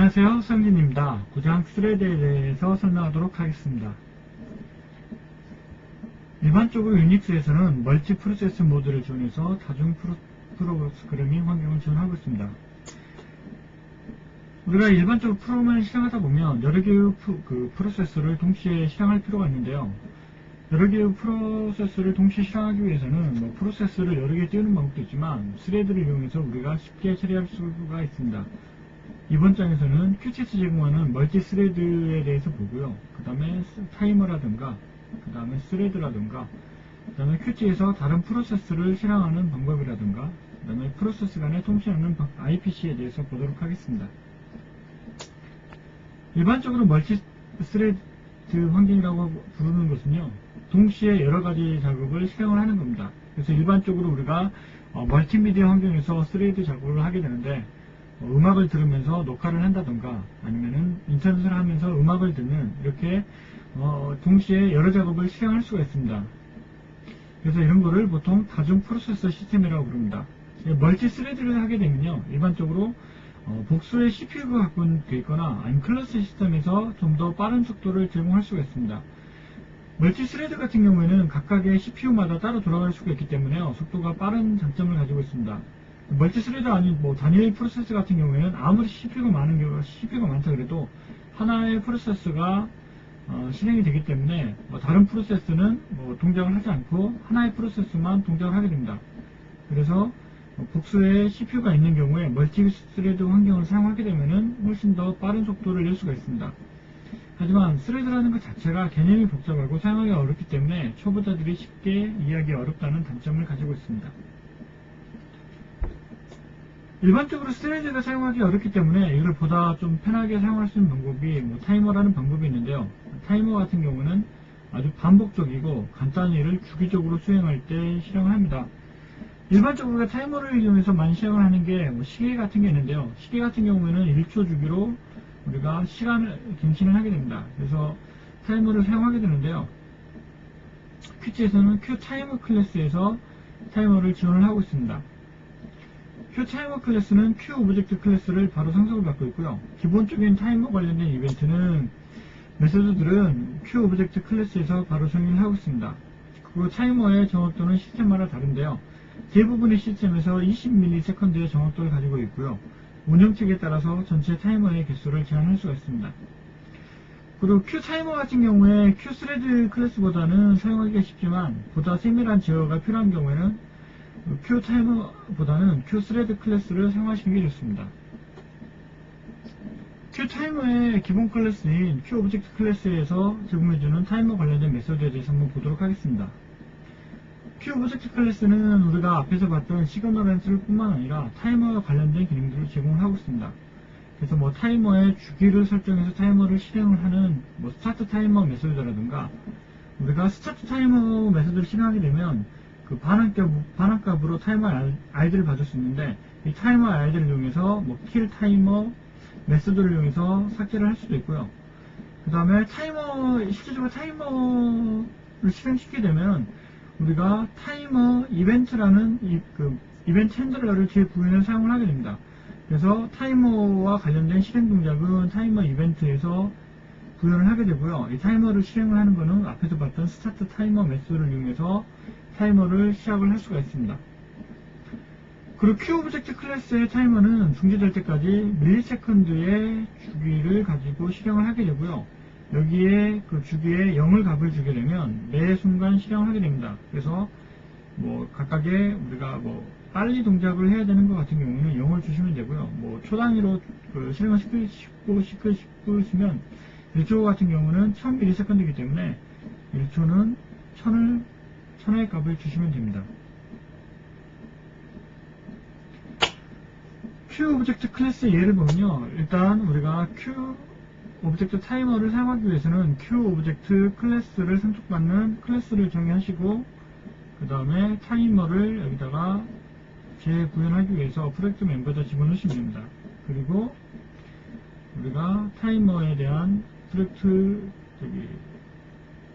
안녕하세요, 성진입니다. 고장 스레드에 대해서 설명하도록 하겠습니다. 일반적으로 유닉스에서는 멀티 프로세스 모드를 지원해서 다중 프로그래밍 환경을 지원하고 있습니다. 우리가 일반적으로 프로그램을 실행하다 보면 여러 개의 프로세스를 동시에 실행할 필요가 있는데요. 여러 개의 프로세스를 동시에 실행하기 위해서는 프로세스를 여러 개 띄우는 방법도 있지만 스레드를 이용해서 우리가 쉽게 처리할 수가 있습니다. 이번 장에서는 QT에서 제공하는 멀티 스레드에 대해서 보고요. 그 다음에 타이머라든가, 그 다음에 스레드라든가, 그 다음에 QT에서 다른 프로세스를 실행하는 방법이라든가, 그 다음에 프로세스 간에 통신하는 IPC에 대해서 보도록 하겠습니다. 일반적으로 멀티 스레드 환경이라고 부르는 것은요, 동시에 여러 가지 작업을 실행을 하는 겁니다. 그래서 일반적으로 우리가 멀티미디어 환경에서 스레드 작업을 하게 되는데, 음악을 들으면서 녹화를 한다던가 아니면은 인터넷을 하면서 음악을 듣는 이렇게 동시에 여러 작업을 실행할 수가 있습니다. 그래서 이런 거를 보통 다중 프로세서 시스템이라고 부릅니다. 멀티 스레드를 하게 되면요, 일반적으로 복수의 CPU가 갖고 되어 있거나 아니면 클래스 시스템에서 좀 더 빠른 속도를 제공할 수가 있습니다. 멀티 스레드 같은 경우에는 각각의 CPU마다 따로 돌아갈 수가 있기 때문에 속도가 빠른 장점을 가지고 있습니다. 멀티 스레드 아닌 단일 프로세스 같은 경우에는 아무리 CPU가 많다 그래도 하나의 프로세스가 실행이 되기 때문에 다른 프로세스는 동작을 하지 않고 하나의 프로세스만 동작을 하게 됩니다. 그래서 복수의 CPU가 있는 경우에 멀티 스레드 환경을 사용하게 되면 훨씬 더 빠른 속도를 낼 수가 있습니다. 하지만 스레드라는 것 자체가 개념이 복잡하고 사용하기가 어렵기 때문에 초보자들이 쉽게 이해하기 어렵다는 단점을 가지고 있습니다. 일반적으로 스레드가 사용하기 어렵기 때문에 이걸 보다 좀 편하게 사용할 수 있는 방법이 타이머라는 방법이 있는데요. 타이머 같은 경우는 아주 반복적이고 간단한 일을 주기적으로 수행할 때 실행을 합니다. 일반적으로 우리가 타이머를 이용해서 많이 실행을 하는 게 시계 같은 게 있는데요. 시계 같은 경우에는 1초 주기로 우리가 시간을 갱신을 하게 됩니다. 그래서 타이머를 사용하게 되는데요. QT에서는 Q타이머 클래스에서 타이머를 지원을 하고 있습니다. Q타이머 클래스는 Q오브젝트 클래스를 바로 상속을 받고 있고요. 기본적인 타이머 관련된 이벤트는 메소드들은 Q오브젝트 클래스에서 바로 적용을 하고 있습니다. 그리고 타이머의 정확도는 시스템마다 다른데요. 대부분의 시스템에서 20ms의 정확도를 가지고 있고요. 운영체계에 따라서 전체 타이머의 개수를 제한할 수가 있습니다. 그리고 Q타이머 같은 경우에 Q스레드 클래스보다는 사용하기가 쉽지만 보다 세밀한 제어가 필요한 경우에는 Q타이머보다는 Q스레드 클래스를 사용하시는 게 좋습니다. Q타이머의 기본 클래스인 Q오브젝트 클래스에서 제공해주는 타이머 관련된 메소드에 대해서 한번 보도록 하겠습니다. Q오브젝트 클래스는 우리가 앞에서 봤던 시그널 렌스를 뿐만 아니라 타이머와 관련된 기능들을 제공하고 있습니다. 그래서 타이머의 주기를 설정해서 타이머를 실행을 하는 스타트 타이머 메소드라든가 우리가 스타트 타이머 메소드를 실행하게 되면 그 반환값으로 타이머 아이디를 받을 수 있는데 이 타이머 아이디를 이용해서 킬 타이머 메소드를 이용해서 삭제를 할 수도 있고요. 그 다음에 실제적으로 타이머를 실행시키게 되면 우리가 타이머 이벤트라는 이벤트 핸들러를 뒤에 부여해서 사용을 하게 됩니다. 그래서 타이머와 관련된 실행 동작은 타이머 이벤트에서 구현을 하게 되고요. 이 타이머를 실행을 하는 것은 앞에서 봤던 스타트 타이머 메소드를 이용해서 타이머를 시작을 할 수가 있습니다. 그리고 Q오브젝트 클래스의 타이머는 중지될 때까지 밀리세컨드의 주기를 가지고 실행을 하게 되고요. 여기에 그 주기에 0을 값을 주게 되면 매 순간 실행을 하게 됩니다. 그래서 각각의 우리가 빨리 동작을 해야 되는 것 같은 경우는 0을 주시면 되고요. 초단위로 실행을 시키시면 1초 같은 경우는 1000ms이기 때문에 1초는 1000의 값을 주시면 됩니다. Q오브젝트 클래스 예를 보면요. 일단 우리가 Q오브젝트 타이머를 사용하기 위해서는 Q오브젝트 클래스를 상속받는 클래스를 정의하시고 그 다음에 타이머를 여기다가 재구현하기 위해서 프로젝트 멤버에다 집어넣으시면 됩니다. 그리고 우리가 타이머에 대한 프로젝트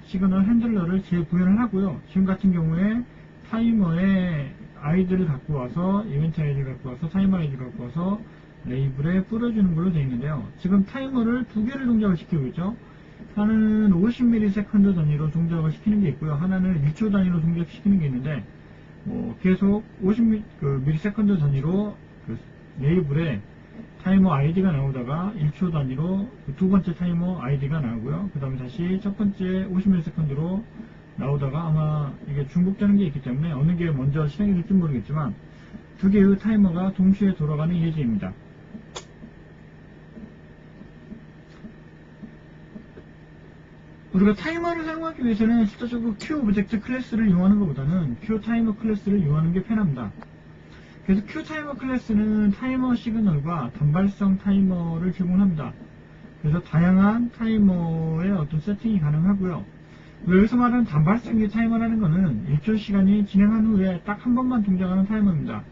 시그널 핸들러를 재구현을 하고요. 지금 같은 경우에 타이머의 아이디를 갖고 와서 이벤트 아이디를 갖고 와서 타이머 아이디를 갖고 와서 레이블에 뿌려주는 걸로 되어 있는데요. 지금 타이머를 두 개를 동작을 시키고 있죠. 하나는 50ms 단위로 동작을 시키는 게 있고요. 하나는 1초 단위로 동작시키는 게 있는데 계속 50ms 단위로 그 레이블에 타이머 아이디가 나오다가 1초 단위로 두 번째 타이머 아이디가 나오고요. 그 다음에 다시 첫 번째 50ms로 나오다가 아마 이게 중복되는 게 있기 때문에 어느 게 먼저 실행이 될지 모르겠지만 두 개의 타이머가 동시에 돌아가는 예제입니다. 우리가 타이머를 사용하기 위해서는 실질적으로 Q 오브젝트 클래스를 이용하는 것보다는 Q 타이머 클래스를 이용하는 게 편합니다. 그래서 Q 타이머 클래스는 타이머 시그널과 단발성 타이머를 제공합니다. 그래서 다양한 타이머의 어떤 세팅이 가능하고요. 여기서 말하는 단발성의 타이머라는 것은 1초 시간이 진행한 후에 딱 한 번만 동작하는 타이머입니다.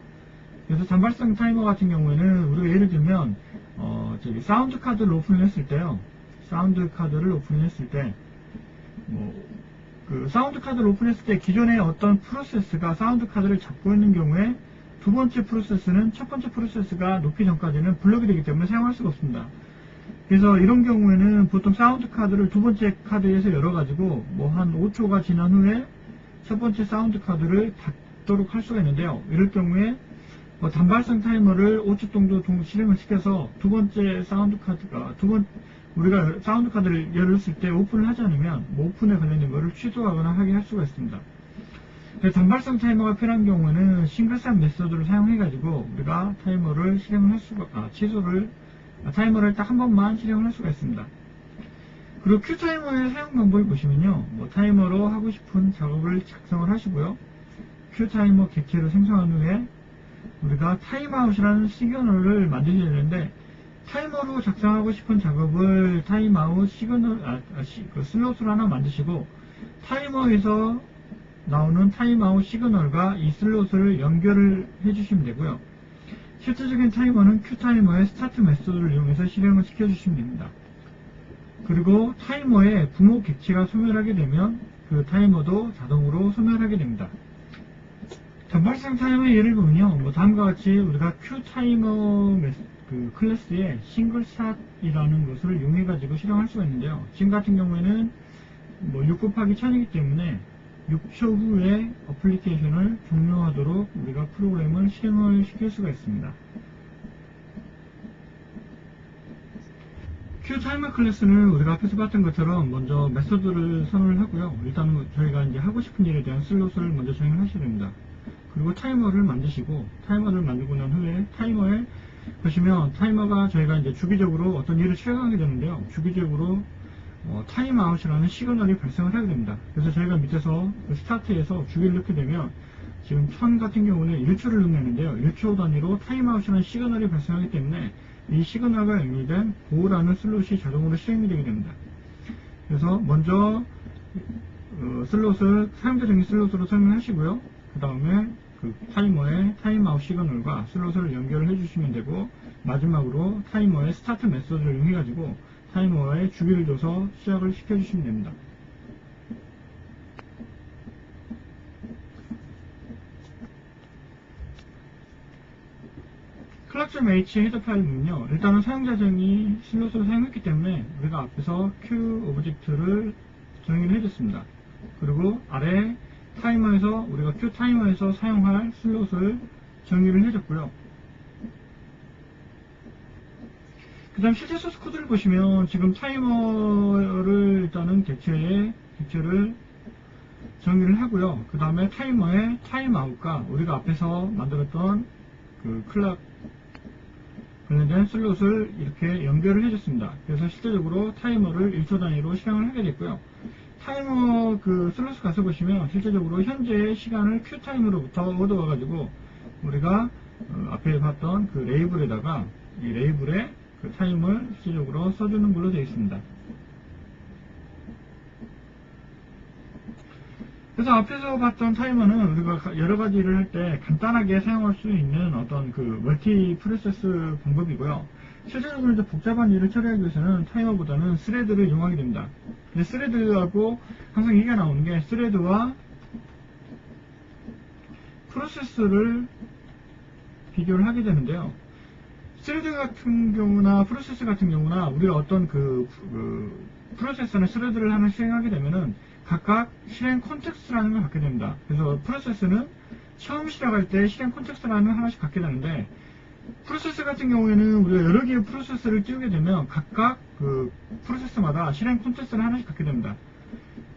그래서 단발성 타이머 같은 경우에는 우리가 예를 들면 사운드 카드를 오픈을 했을 때요. 사운드 카드를 오픈했을 때 사운드 카드를 오픈했을 때 기존에 어떤 프로세스가 사운드 카드를 잡고 있는 경우에 두 번째 프로세스는 첫 번째 프로세스가 놓기 전까지는 블럭이 되기 때문에 사용할 수가 없습니다. 그래서 이런 경우에는 보통 사운드 카드를 두 번째 카드에서 열어가지고 한 5초가 지난 후에 첫 번째 사운드 카드를 닫도록 할 수가 있는데요. 이럴 경우에 단발성 타이머를 5초 정도 실행을 시켜서 두 번째 사운드 카드가 우리가 사운드 카드를 열었을 때 오픈을 하지 않으면 오픈에 관련된 것을 취소하거나 하게 할 수가 있습니다. 단발성 타이머가 필요한 경우에는 싱글샷 메소드를 사용해가지고 우리가 타이머를 실행을 할 수가, 타이머를 딱 한 번만 실행을 할 수가 있습니다. 그리고 Q타이머의 사용 방법을 보시면요. 타이머로 하고 싶은 작업을 작성을 하시고요. Q타이머 객체를 생성한 후에 우리가 타임아웃이라는 시그널을 만드셔야 되는데 타이머로 작성하고 싶은 작업을 타임아웃 시그널, 슬롯을 하나 만드시고 타이머에서 나오는 타임아웃 시그널과 이 슬롯을 연결을 해주시면 되고요. 실질적인 타이머는 Q타이머의 스타트 메소드를 이용해서 실행을 시켜주시면 됩니다. 그리고 타이머의 부모 객체가 소멸하게 되면 그 타이머도 자동으로 소멸하게 됩니다. 단발성 타이머의 예를 보면요. 다음과 같이 우리가 Q타이머 클래스의 싱글샷이라는 것을 이용해가지고 실행할 수가 있는데요. 지금 같은 경우에는 6 곱하기 1000이기 때문에 6초 후에 어플리케이션을 종료하도록 우리가 프로그램을 실행을 시킬 수가 있습니다. Q타이머 클래스는 우리가 앞에서 봤던 것처럼 먼저 메소드를 선언을 하고요. 일단 저희가 이제 하고 싶은 일에 대한 슬롯을 먼저 정의를 하셔야 됩니다. 그리고 타이머를 만드시고 타이머를 만들고 난 후에 타이머에 보시면 타이머가 저희가 이제 주기적으로 어떤 일을 실행하게 되는데요. 주기적으로 타임아웃이라는 시그널이 발생을 하게 됩니다. 그래서 저희가 밑에서 스타트에서 주기를 넣게 되면 지금 1000 같은 경우는 1초를 넣는데요. 1초 단위로 타임아웃이라는 시그널이 발생하기 때문에 이 시그널과 연결된 고라는 슬롯이 자동으로 실행이 되게 됩니다. 그래서 먼저 슬롯을 사용자적인 슬롯으로 설명하시고요. 그 다음에 그 타이머의 타임아웃 시그널과 슬롯을 연결을 해주시면 되고 마지막으로 타이머의 스타트 메소드를 이용해가지고 타이머에 주기를 줘서 시작을 시켜주시면 됩니다. 클럭.h 헤더 파일은요, 일단은 사용자정의 슬롯을 사용했기 때문에 우리가 앞에서 Q 오브젝트를 정의를 해줬습니다. 그리고 아래 타이머에서 우리가 Q 타이머에서 사용할 슬롯을 정의를 해줬고요. 그 다음 실제 소스 코드를 보시면 지금 타이머를 일단은 객체를 정의를 하고요. 그 다음에 타이머의 타임아웃과 우리가 앞에서 만들었던 그 클럭 관련된 슬롯을 이렇게 연결을 해줬습니다. 그래서 실제적으로 타이머를 1초 단위로 실행을 하게 됐고요. 타이머 그 슬롯 가서 보시면 실제적으로 현재의 시간을 Q타임으로부터 얻어와가지고 우리가 앞에 봤던 그 레이블에다가 이 레이블에 그 타임을 실질적으로 써주는 걸로 되어 있습니다. 그래서 앞에서 봤던 타이머는 우리가 여러 가지 일을 할 때 간단하게 사용할 수 있는 어떤 그 멀티 프로세스 방법이고요. 실제적으로 이제 복잡한 일을 처리하기 위해서는 타이머보다는 스레드를 이용하게 됩니다. 근데 스레드하고 항상 얘기가 나오는 게 스레드와 프로세스를 비교를 하게 되는데요. 스레드 같은 경우나 프로세스 같은 경우나 우리가 어떤 프로세스나 스레드를 하나 실행하게 되면은 각각 실행 콘텍스트라는 걸 갖게 됩니다. 그래서 프로세스는 처음 시작할 때 실행 콘텍스트라는 걸 하나씩 갖게 되는데, 프로세스 같은 경우에는 우리가 여러 개의 프로세스를 띄우게 되면 각각 그 프로세스마다 실행 콘텍스트를 하나씩 갖게 됩니다.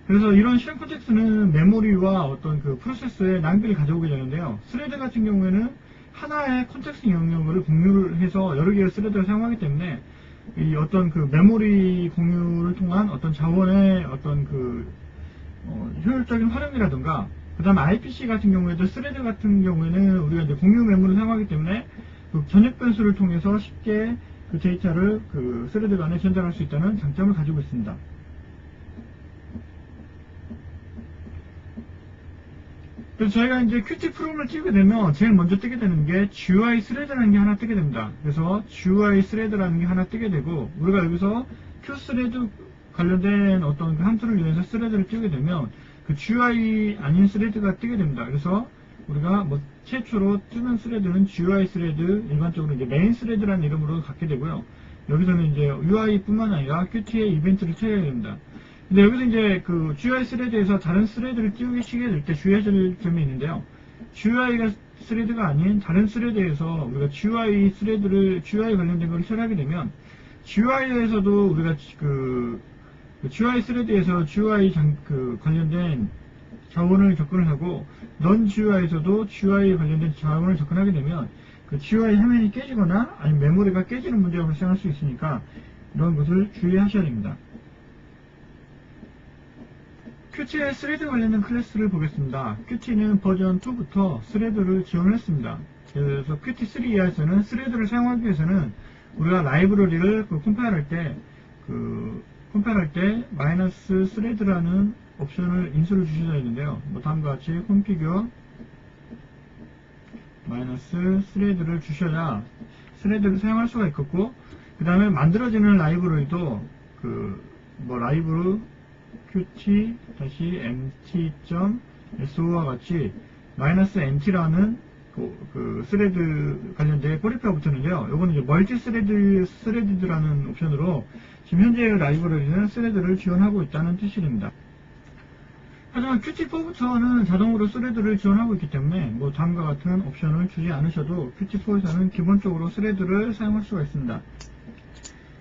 그래서 이런 실행 콘텍스트는 메모리와 어떤 그 프로세스의 낭비를 가져오게 되는데요. 스레드 같은 경우에는 하나의 콘텍스트 영역을 공유를 해서 여러 개의 스레드를 사용하기 때문에 이 어떤 그 메모리 공유를 통한 어떤 자원의 어떤 효율적인 활용이라든가, 그 다음에 IPC 같은 경우에도 스레드 같은 경우에는 우리가 이제 공유 메모리를 사용하기 때문에 그 전역 변수를 통해서 쉽게 그 데이터를 그 스레드 간에 전달할 수 있다는 장점을 가지고 있습니다. 그래서 저희가 이제 Qt 프로그램을 띄우게 되면 제일 먼저 뜨게 되는 게 GUI 스레드라는 게 하나 뜨게 됩니다. 그래서 GUI 스레드라는 게 하나 뜨게 되고, 우리가 여기서 QS레드 관련된 어떤 그 함수를 이용해서 스레드를 띄우게 되면 그 GUI 아닌 스레드가 뜨게 됩니다. 그래서 우리가 뭐 최초로 뜨는 스레드는 GUI 스레드, 일반적으로 이제 메인 스레드라는 이름으로 갖게 되고요. 여기서는 이제 UI뿐만 아니라 Qt의 이벤트를 쳐야 됩니다. 근데 여기서 이제 그 GUI 스레드에서 다른 스레드를 띄우시게 될 때 주의하실 점이 있는데요. GUI가 스레드가 아닌 다른 스레드에서 우리가 GUI 관련된 걸 처리하게 되면, GUI에서도 우리가 GUI 스레드에서 GUI 관련된 자원을 접근을 하고, 넌 GUI에서도 GUI 관련된 자원을 접근하게 되면 그 GUI 화면이 깨지거나 아니면 메모리가 깨지는 문제가 발생할 수 있으니까 이런 것을 주의하셔야 됩니다. Qt의 스레드 관련된 클래스를 보겠습니다. Qt는 버전 2부터 스레드를 지원을 했습니다. 그래서 Qt3 이하에서는 스레드를 사용하기 위해서는 우리가 라이브러리를 컴파일할 때 마이너스 스레드라는 옵션을 인수를 주셔야 되는데요. 뭐 다음과 같이 configure 마이너스 스레드를 주셔야 스레드를 사용할 수가 있겠고, 그 다음에 만들어지는 라이브러리도 라이브로 qt-mt.so와 같이 -nt라는 스레드 관련된 꼬리표가 붙었는데요. 이거는 이제 멀티 스레드라는 옵션으로 지금 현재 라이브러리는 스레드를 지원하고 있다는 뜻이 됩니다. 하지만 Qt4부터는 자동으로 스레드를 지원하고 있기 때문에 뭐 다음과 같은 옵션을 주지 않으셔도 Qt4에서는 기본적으로 스레드를 사용할 수가 있습니다.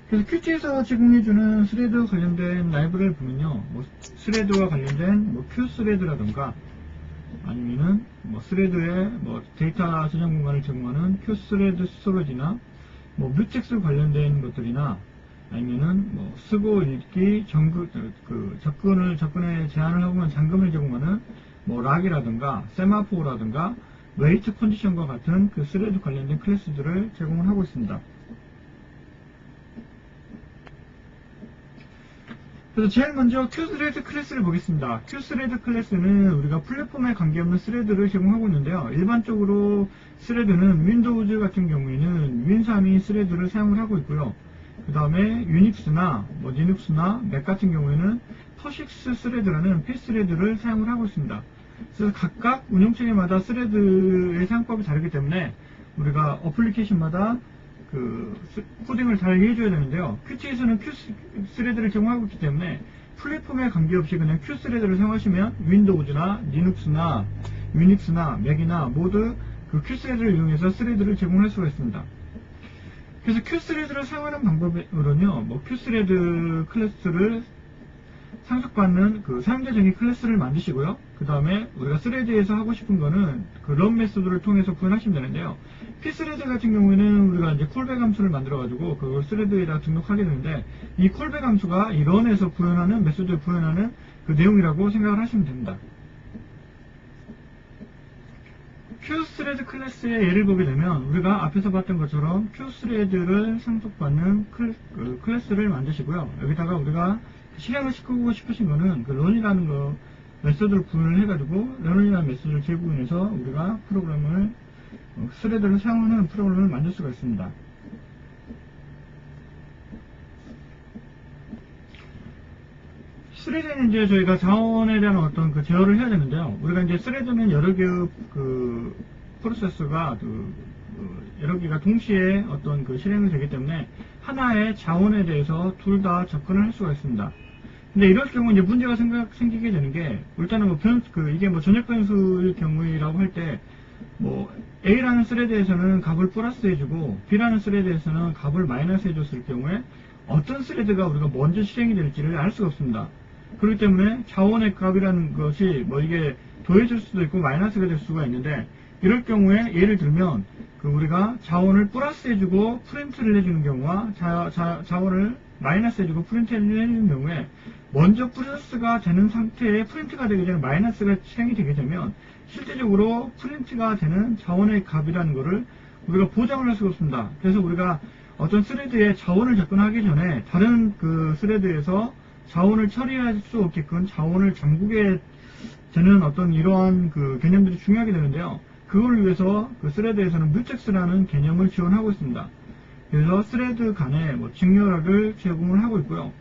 그래서 Qt에서 제공해주는 스레드 관련된 라이브러리를 보면요, 뭐 스레드와 관련된 Q스레드라던가, 아니면은 스레드의 데이터 저장 공간을 제공하는 Q스레드 스토리지나 뮤텍스 관련된 것들이나, 아니면은 쓰고 읽기 접근에 제한을 하고만 잠금을 제공하는 락이라든가 세마포라든가 웨이트 컨디션과 같은 그 스레드 관련된 클래스들을 제공을 하고 있습니다. 그래서 제일 먼저 QThread 클래스를 보겠습니다. QThread 클래스는 우리가 플랫폼에 관계없는 스레드를 제공하고 있는데요. 일반적으로 스레드는 윈도우즈 같은 경우에는 윈3이 스레드를 사용을 하고 있고요. 그 다음에 유닉스나 리눅스나 맥 같은 경우에는 퍼식스 스레드라는 p스레드를 사용을 하고 있습니다. 그래서 각각 운영체계마다 스레드의 사용법이 다르기 때문에 우리가 어플리케이션마다 코딩을 다르게 해줘야 되는데요. Qt에서는 Q스레드를 제공하고 있기 때문에 플랫폼에 관계없이 그냥 Q스레드를 사용하시면 윈도우즈나 리눅스나 유닉스나 맥이나 모두 그 Q스레드를 이용해서 스레드를 제공할 수가 있습니다. 그래서 Q스레드를 사용하는 방법으로는요, Q스레드 클래스를 상속받는 사용자 정의 클래스를 만드시고요. 그 다음에 우리가 스레드에서 하고 싶은 거는 런 메소드를 통해서 구현하시면 되는데요. p스레드 같은 경우에는 우리가 이제 콜백 함수를 만들어가지고 그걸 스레드에다 등록하게 되는데, 이 콜백 함수가 이 런에서 구현하는, 메소드에 구현하는 그 내용이라고 생각을 하시면 됩니다. Q스레드 클래스의 예를 보게 되면 우리가 앞에서 봤던 것처럼 Q스레드를 상속받는 클래스를 만드시고요. 여기다가 우리가 실행을 시키고 싶으신 거는 런이라는 메소드를 구현을 해가지고 런이라는 메소드를 제공해서 우리가 스레드를 사용하는 프로그램을 만들 수가 있습니다. 스레드는 이제 저희가 자원에 대한 어떤 제어를 해야 되는데요. 우리가 이제 스레드는 여러 개의 프로세스가 여러 개가 동시에 어떤 그 실행이 되기 때문에 하나의 자원에 대해서 둘 다 접근을 할 수가 있습니다. 근데 이럴 경우 이제 문제가 생기게 되는 게, 일단은 뭐 이게 뭐 전역 변수일 경우라고 할 때, 뭐 A라는 스레드에서는 값을 플러스 해주고 B라는 스레드에서는 값을 마이너스 해줬을 경우에 어떤 스레드가 우리가 먼저 실행이 될지를 알 수가 없습니다. 그렇기 때문에 자원의 값이라는 것이 뭐 이게 더해질 수도 있고 마이너스가 될 수가 있는데, 이럴 경우에 예를 들면 우리가 자원을 플러스 해주고 프린트를 해주는 경우와 자원을 마이너스 해주고 프린트를 해주는 경우에 먼저 플러스가 되는 상태에 프린트가 되기 전에 마이너스가 실행이 되게 되면 실제적으로 프린트가 되는 자원의 값이라는 것을 우리가 보장을 할 수가 없습니다. 그래서 우리가 어떤 스레드에 자원을 접근하기 전에 다른 그 스레드에서 자원을 처리할 수 없게끔 자원을 잠그게 되는 어떤 이러한 그 개념들이 중요하게 되는데요. 그걸 위해서 그 스레드에서는 뮤텍스라는 개념을 지원하고 있습니다. 그래서 스레드 간에 뭐 직렬을 제공을 하고 있고요.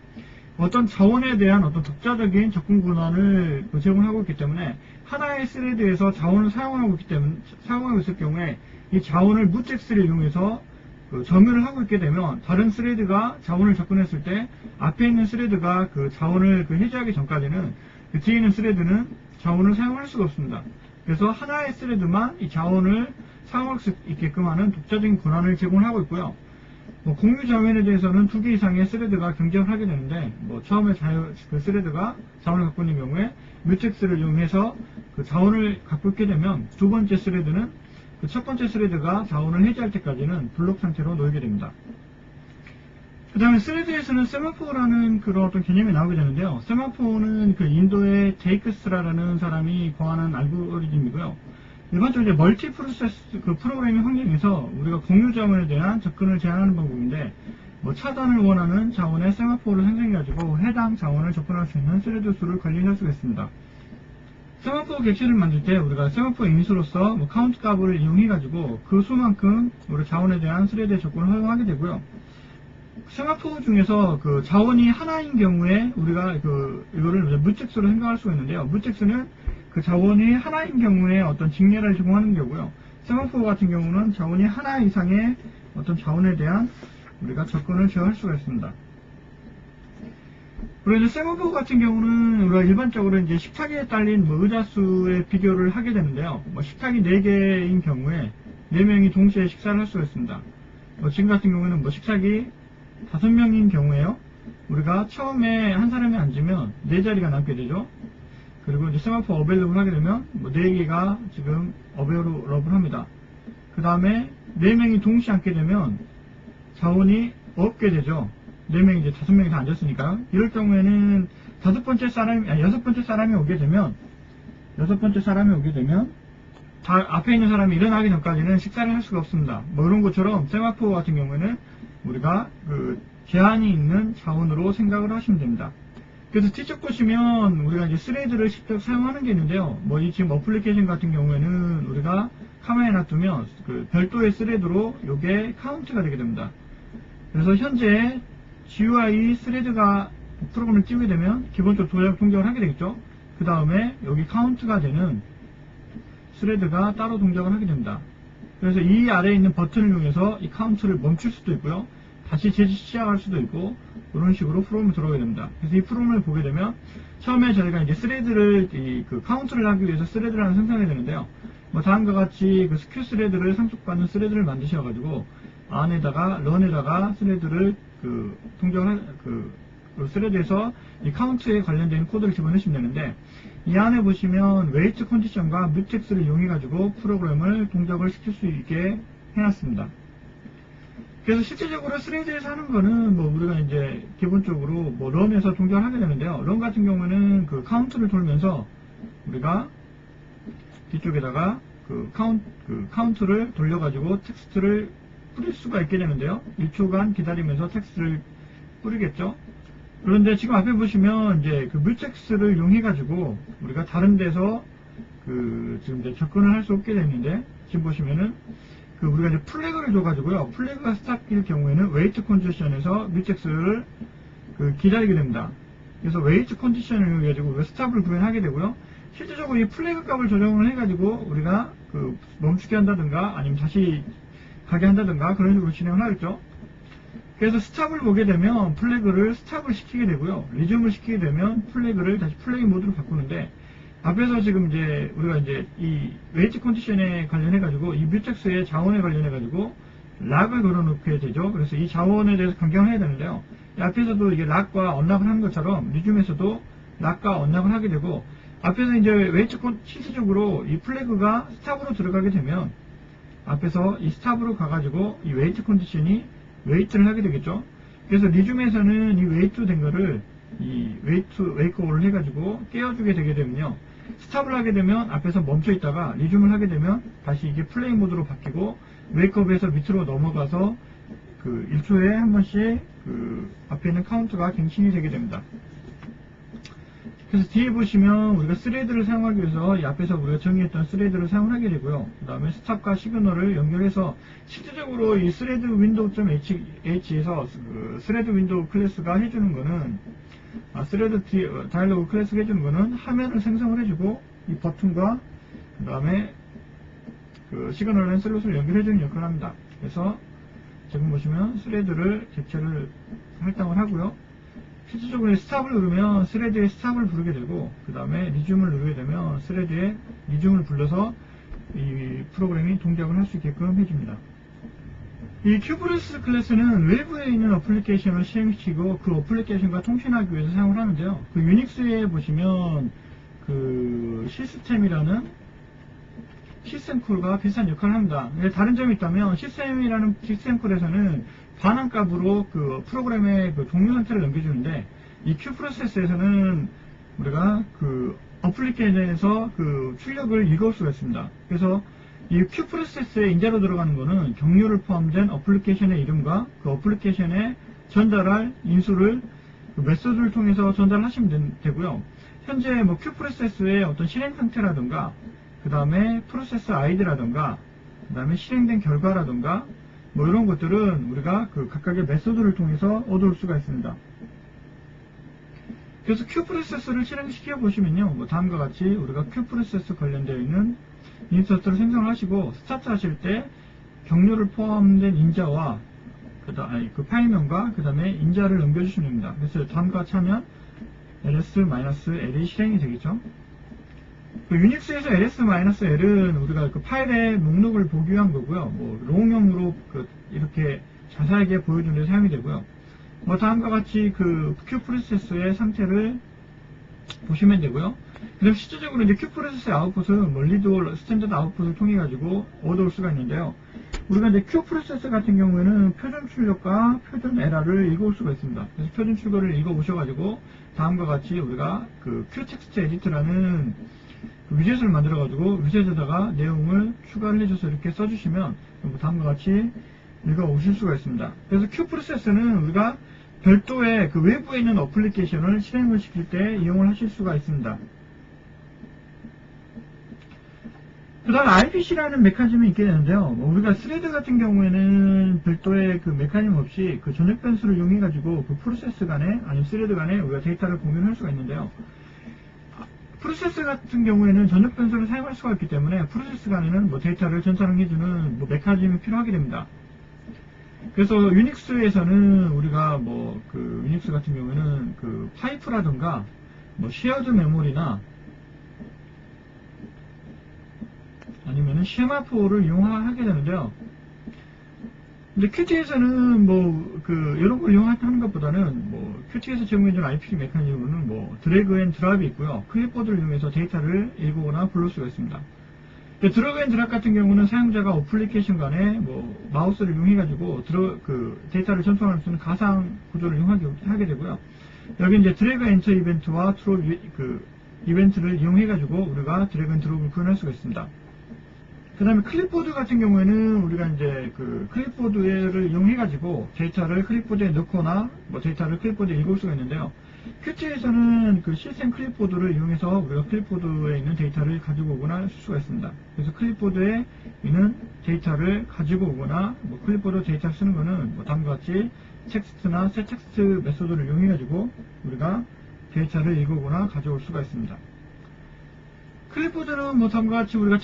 어떤 자원에 대한 어떤 독자적인 접근 권한을 제공하고 있기 때문에 하나의 스레드에서 자원을 사용하고 있을 경우에 이 자원을 뮤텍스를 이용해서 점유를 하고 있게 되면 다른 스레드가 자원을 접근했을 때 앞에 있는 스레드가 그 자원을 해제하기 전까지는 그 뒤에 있는 스레드는 자원을 사용할 수가 없습니다. 그래서 하나의 스레드만 이 자원을 사용할 수 있게끔 하는 독자적인 권한을 제공하고 있고요. 뭐 공유 자원에 대해서는 2개 이상의 스레드가 경쟁을 하게 되는데, 뭐 처음에 그 스레드가 자원을 갖고 있는 경우에 뮤텍스를 이용해서 그 자원을 갖고 있게 되면 두 번째 스레드는 그 첫 번째 스레드가 자원을 해제할 때까지는 블록 상태로 놓이게 됩니다. 그 다음에 스레드에서는 세마포라는 그런 어떤 개념이 나오게 되는데요. 세마포는 그 인도의 제이크스라는 사람이 고안한 알고리즘이고요. 일반적으로 이제 멀티 프로세스 그 프로그래밍 환경에서 우리가 공유 자원에 대한 접근을 제한하는 방법인데, 뭐 차단을 원하는 자원의 세마포를 생성해가지고 해당 자원을 접근할 수 있는 스레드 수를 관리할 수가 있습니다. 세마포 객실을 만들 때 우리가 세마포 인수로서 뭐 카운트 값을 이용해가지고 그 수만큼 우리 자원에 대한 스레드의 접근을 허용하게 되고요. 세마포 중에서 그 자원이 하나인 경우에 우리가 이거를 뮤텍스로 생각할 수가 있는데요. 뮤텍스는 그 자원이 하나인 경우에 어떤 직렬을 제공하는 경우고요. 세마포 같은 경우는 자원이 하나 이상의 어떤 자원에 대한 우리가 접근을 제어할 수가 있습니다. 그리고 이제 세마포 같은 경우는 우리가 일반적으로 이제 식탁에 딸린 뭐 의자수에 비교를 하게 되는데요. 뭐 식탁이 4개인 경우에 4명이 동시에 식사를 할 수가 있습니다. 뭐 지금 같은 경우에는 뭐 식탁이 5명인 경우에요. 우리가 처음에 한 사람이 앉으면 4자리가 남게 되죠. 그리고 이제 세마포 어베일러블 하게 되면 뭐 4개가 지금 어베일러블 합니다. 그 다음에 4명이 동시에 앉게 되면 자원이 없게 되죠. 4명이 이제 5명이 다 앉았으니까. 이럴 경우에는 6번째 사람이 오게 되면 앞에 있는 사람이 일어나기 전까지는 식사를 할 수가 없습니다. 뭐 이런 것처럼 세마포 같은 경우에는 우리가 그 제한이 있는 자원으로 생각을 하시면 됩니다. 그래서 뒤쪽 보시면 우리가 이제 스레드를 직접 사용하는 게 있는데요. 뭐 이 지금 어플리케이션 같은 경우에는 우리가 카메라에 놔두면 그 별도의 스레드로 이게 카운트가 되게 됩니다. 그래서 현재 GUI 스레드가 프로그램을 띄우게 되면 기본적으로 동작을 하게 되겠죠. 그 다음에 여기 카운트가 되는 스레드가 따로 동작을 하게 됩니다. 그래서 이 아래에 있는 버튼을 이용해서 이 카운트를 멈출 수도 있고요. 다시 시작할 수도 있고, 이런 식으로 프로그램을 들어오게 됩니다. 그래서 이 프로그램을 보게 되면 처음에 저희가 이제 스레드를 그 카운트를 하기 위해서 스레드를 하나 생성해야 되는데요. 뭐 다음과 같이 그 스큐 스레드를 상속받는 스레드를 만드셔가지고 안에다가 런에다가 스레드를 동작을 그 스레드에서 이 카운트에 관련된 코드를 집어넣으시면 되는데, 이 안에 보시면 웨이트 컨디션과 뮤텍스를 이용해가지고 프로그램을 동작을 시킬 수 있게 해놨습니다. 그래서 실제적으로 스레드에서 하는 거는 뭐 우리가 이제 기본적으로 뭐 런에서 동작을 하게 되는데요. 런 같은 경우는 그 카운트를 돌면서 우리가 뒤쪽에다가 그 카운트를 돌려가지고 텍스트를 뿌릴 수가 있게 되는데요. 1초간 기다리면서 텍스트를 뿌리겠죠. 그런데 지금 앞에 보시면 이제 그 뮤텍스를 이용해가지고 우리가 다른 데서 지금 이제 접근을 할 수 없게 되는데, 지금 보시면은 우리가 이제 플래그를 줘가지고요. 플래그가 스탑일 경우에는 웨이트 컨디션에서 뮤텍스를 기다리게 됩니다. 그래서 웨이트 컨디션을 가지고 우리가 스탑을 구현하게 되고요. 실제적으로 이 플래그 값을 조정을 해가지고 우리가 멈추게 한다든가 아니면 다시 가게 한다든가 그런 식으로 진행을 하겠죠. 그래서 스탑을 보게 되면 플래그를 스탑을 시키게 되고요. 리즘을 시키게 되면 플래그를 다시 플레이 모드로 바꾸는데, 앞에서 지금 이제 우리가 이제 이 웨이트 컨디션에 관련해가지고 이 뮤텍스의 자원에 관련해가지고 락을 걸어놓게 되죠. 그래서 이 자원에 대해서 변경을 해야 되는데요. 앞에서도 이게 락과 언락을 하는 것처럼 리즘에서도 락과 언락을 하게 되고, 앞에서 이제 웨이트 실질적으로 이 플래그가 스탑으로 들어가게 되면 앞에서 이 스탑으로 가가지고 이 웨이트 컨디션이 웨이트를 하게 되겠죠. 그래서 리즘에서는 이 웨이트 된 거를 이 웨이크오를 해가지고 깨워주게 되게 되면요. 스탑을 하게 되면 앞에서 멈춰 있다가 리즘을 하게 되면 다시 이게 플레이 모드로 바뀌고 웨이크업에서 밑으로 넘어가서 그 1초에 한 번씩 그 앞에 있는 카운트가 갱신이 되게 됩니다. 그래서 뒤에 보시면 우리가 스레드를 사용하기 위해서 이 앞에서 우리가 정의했던 스레드를 사용하게 되고요. 그 다음에 스탑과 시그널을 연결해서 실질적으로 이 스레드 윈도우.h에서 그 스레드 윈도우 클래스가 해주는 거는 스레드 다이얼로그 클래스가 해주는 거는 화면을 생성을 해주고 이 버튼과 그 다음에 그 시그널 앤 슬롯을 연결해주는 역할을 합니다. 그래서 지금 보시면 스레드를 객체를 할당을 하고요. 실질적으로 스탑을 누르면 스레드의 스탑을 부르게 되고, 그 다음에 리즘을 누르게 되면 스레드의 리즘을 불러서 이 프로그램이 동작을 할 수 있게끔 해줍니다. 이 큐브레스 클래스는 외부에 있는 어플리케이션을 실행시키고 그 어플리케이션과 통신하기 위해서 사용을 하는데요. 그 유닉스에 보시면 그 시스템이라는 시스템 콜과 비슷한 역할을 합니다. 다른 점이 있다면 시스템 콜에서는 반환값으로 그 프로그램의 그 종료 상태를 넘겨주는데, 이 큐 프로세스에서는 우리가 그 어플리케이션에서 그 출력을 읽을 수가 있습니다. 그래서 이 큐 프로세스에 인자로 들어가는 거는 경로를 포함된 어플리케이션의 이름과 그 어플리케이션에 전달할 인수를 그 메소드를 통해서 전달하시면 되고요. 현재 뭐 큐 프로세스의 어떤 실행 상태라든가, 그 다음에 프로세스 아이디라든가, 그 다음에 실행된 결과라든가, 뭐 이런 것들은 우리가 그 각각의 메소드를 통해서 얻어올 수가 있습니다. 그래서 큐 프로세스를 실행시켜 보시면요, 뭐 다음과 같이 우리가 큐 프로세스 관련되어 있는 인서트를 생성하시고 스타트 하실 때 경로를 포함된 인자와 그 파일명과 그 다음에 인자를 넘겨주시면 됩니다. 그래서 다음과 같이 하면 ls-l이 실행이 되겠죠. 그 유닉스에서 ls-l은 우리가 그 파일의 목록을 보기 위한 거고요. 뭐 롱형으로 이렇게 자세하게 보여주는 데 사용이 되고요. 뭐 다음과 같이 그 큐 프로세스의 상태를 보시면 되고요. 그다음 실질적으로 이제 큐 프로세스의 아웃풋은 뭐 리드 스탠다드 아웃풋을 통해 가지고 얻어올 수가 있는데요. 우리가 이제 큐 프로세스 같은 경우에는 표준 출력과 표준 에러를 읽어올 수가 있습니다. 그래서 표준 출력을 읽어 오셔가지고 다음과 같이 우리가 그 큐 텍스트 에디터라는 위젯을 만들어 가지고 위젯에다가 내용을 추가를 해줘서 이렇게 써주시면 다음과 같이 읽어 오실 수가 있습니다. 그래서 큐 프로세스는 우리가 별도의 그 외부에 있는 어플리케이션을 실행을 시킬 때 이용을 하실 수가 있습니다. 그 다음 RPC라는 메커니즘이 있게 되는데요. 우리가 스레드 같은 경우에는 별도의 그 메커니즘 없이 그 전역 변수를 이용해 가지고 그 프로세스 간에 아니면 스레드 간에 우리가 데이터를 공유할 수가 있는데요. 프로세스 같은 경우에는 전역 변수를 사용할 수가 있기 때문에 프로세스 간에는 뭐 데이터를 전달해주는 뭐 메커니즘이 필요하게 됩니다. 그래서 유닉스에서는 우리가 뭐 그 유닉스 같은 경우에는 그 파이프라든가 뭐 쉐어드 메모리나 아니면은 쉐마포를 이용하게 되는데요. 근데 큐티에서는 뭐 그 이런 걸 이용하는 것보다는 뭐 큐티에서 제공해주는 IPC 메커니즘으로는 뭐 드래그 앤 드랍이 있고요. 클립보드를 이용해서 데이터를 읽거나 불러올 수가 있습니다. 드래그 앤 드랍 같은 경우는 사용자가 어플리케이션 간에 뭐 마우스를 이용해가지고 그 데이터를 전송할 수 있는 가상 구조를 이용하게 되고요. 여기 이제 드래그 엔터 이벤트와 드롭 그 이벤트를 이용해가지고 우리가 드래그 앤 드롭을 구현할 수가 있습니다. 그 다음에 클립보드 같은 경우에는 우리가 이제 그 클립보드를 이용해가지고 데이터를 클립보드에 넣거나 뭐 데이터를 클립보드에 읽을 수가 있는데요. 큐티에서는 그 시스템 클립보드를 이용해서 우리가 클립보드에 있는 데이터를 가지고 오거나 쓸 수가 있습니다. 그래서 클립보드에 있는 데이터를 가지고 오거나 뭐 클립보드 데이터를 쓰는 거는 뭐 다음과 같이 텍스트나 setText 메소드를 이용해가지고 우리가 데이터를 읽거나 가져올 수가 있습니다. 클립보드는 뭐 다음과 같이 우리가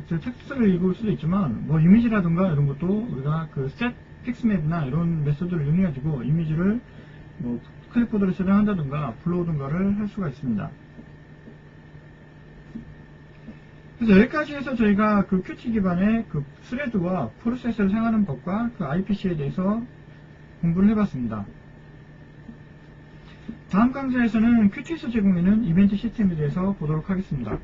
텍스트를 읽을 수도 있지만 뭐 이미지라든가 이런 것도 우리가 그 set 픽스맵이나 이런 메소드를 이용해가지고 이미지를 뭐 클립보드로 저장한다든가 불러오든가를 할 수가 있습니다. 그래서 여기까지 해서 저희가 그 큐티 기반의 그 스레드와 프로세스를 사용하는 법과 그 IPC에 대해서 공부를 해봤습니다. 다음 강좌에서는 큐티에서 제공되는 이벤트 시스템에 대해서 보도록 하겠습니다.